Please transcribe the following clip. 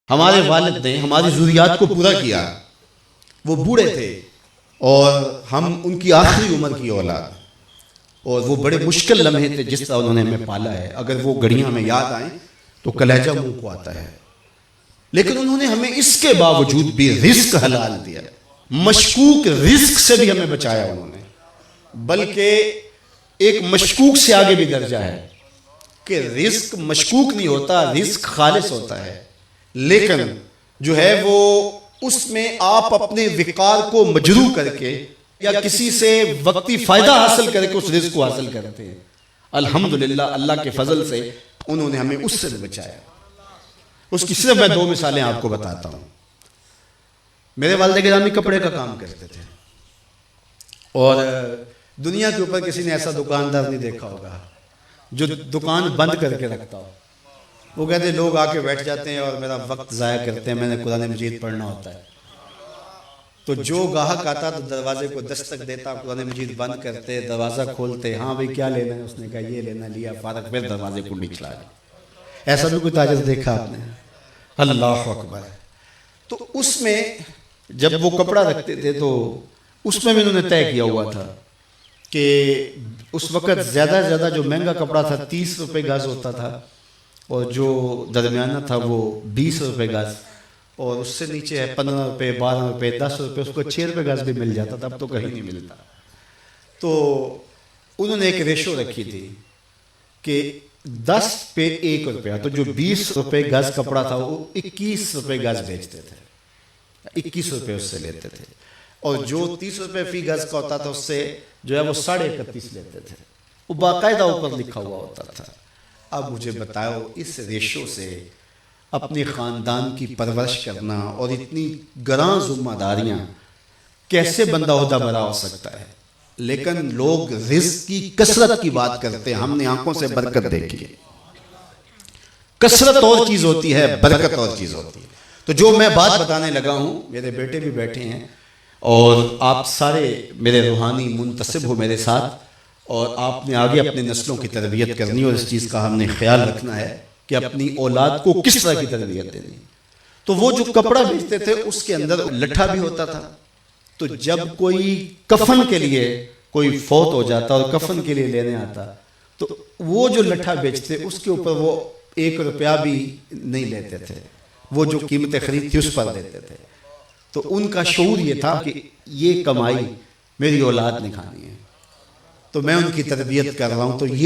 ہمارے والد نے ہماری ضروریات کو پورا کیا، وہ بوڑھے تھے اور ہم ان کی آخری عمر کی اولاد، اور وہ بڑے مشکل لمحے تھے جس طرح انہوں نے ہمیں پالا ہے۔ اگر وہ گھڑیاں ہمیں یاد آئیں تو کلیجہ منہ کو آتا ہے، لیکن انہوں نے ہمیں اس کے باوجود بھی رزق حلال دیا، مشکوک رزق سے بھی ہمیں بچایا انہوں نے، بلکہ ایک مشکوک سے آگے بھی درجہ ہے کہ رزق مشکوک نہیں ہوتا، رزق خالص ہوتا ہے، لیکن جو ہے وہ اس میں آپ اپنے وقار کو مجروح کر کے یا کسی سے وقتی فائدہ حاصل کر کے اس رزق کو حاصل کرتے ہیں۔ الحمدللہ اللہ کے فضل سے انہوں نے ہمیں اس سے بچایا۔ اس کی صرف میں 2 مثالیں آپ کو بتاتا ہوں۔ میرے والد گرامی کپڑے کا کام کرتے تھے، اور دنیا کے اوپر کسی نے ایسا دکاندار نہیں دیکھا ہوگا جو دکان بند کر کے رکھتا ہو۔ وہ کہتے ہیں لوگ آ کے بیٹھ جاتے ہیں اور میرا وقت ضائع کرتے ہیں، میں نے قرآن مجید پڑھنا ہوتا ہے۔ تو جو گاہک آتا تو دروازے کو دستک دیتا، قرآن مجید بند کرتے، دروازہ کھولتے، ہاں بھئی کیا لینا ہے؟ اس نے کہا یہ لینا، لیا، فارغ، پھر دروازے کو نکلا دیا۔ ایسا بھی کوئی تاجر دیکھا آپ نے؟ اللہ اکبر۔ تو اس میں جب وہ کپڑا رکھتے تھے تو اس میں بھی انہوں نے طے کیا ہوا تھا کہ اس وقت زیادہ سے زیادہ جو مہنگا کپڑا تھا 30 روپے گز ہوتا تھا، اور جو درمیانہ تھا وہ 20 روپے گز، اور اس سے نیچے ہے 15 روپے، 12 روپے، 10 روپے، اس کو 6 روپے گز بھی مل جاتا تھا، اب تو کہیں نہیں ملتا۔ تو انہوں نے ایک ریشو رکھی تھی کہ 10 پہ 1 روپیہ، تو جو 20 روپے گز کپڑا تھا وہ 21 روپے گز بیچتے تھے، 21 روپے اس سے لیتے تھے، اور جو 30 روپے فی گز کا ہوتا تھا اس سے جو ہے وہ 31.5 لیتے تھے، وہ باقاعدہ اوپر لکھا ہوا ہوتا تھا۔ اب مجھے بتاؤ اس ریشو سے اپنے خاندان کی پرورش کرنا اور اتنی گراں ذمہ داریاں کیسے بندہ عہدہ برا ہو سکتا ہے؟ لیکن لوگ رزق کی کثرت کی بات کرتے ہیں، ہم نے آنکھوں سے برکت دیکھی ہے۔ کثرت اور چیز ہوتی ہے، برکت اور چیز ہوتی ہے۔ تو جو میں بات بتانے لگا ہوں، میرے بیٹے بھی بیٹھے ہیں اور آپ سارے میرے روحانی منتسب ہو میرے ساتھ، اور آپ نے آگے اپنے نسلوں کی تربیت کرنی، اور اس چیز کا ہم نے خیال رکھنا ہے کہ اپنی اولاد کو کس طرح کی تربیت دینی۔ تو وہ جو کپڑا بیچتے تھے اس کے اندر لٹھا بھی ہوتا تھا، تو جب کوئی کفن کے لیے کوئی فوت ہو جاتا اور کفن کے لیے لینے آتا تو وہ جو لٹھا بیچتے اس کے اوپر وہ 1 روپیہ بھی نہیں لیتے تھے، وہ جو قیمت خرید تھی اس پر دیتے تھے۔ تو ان کا شعور یہ تھا کہ یہ کمائی میری اولاد نے کھانی ہے، تو میں ان کی تربیت کر رہا ہوں۔ تو یہ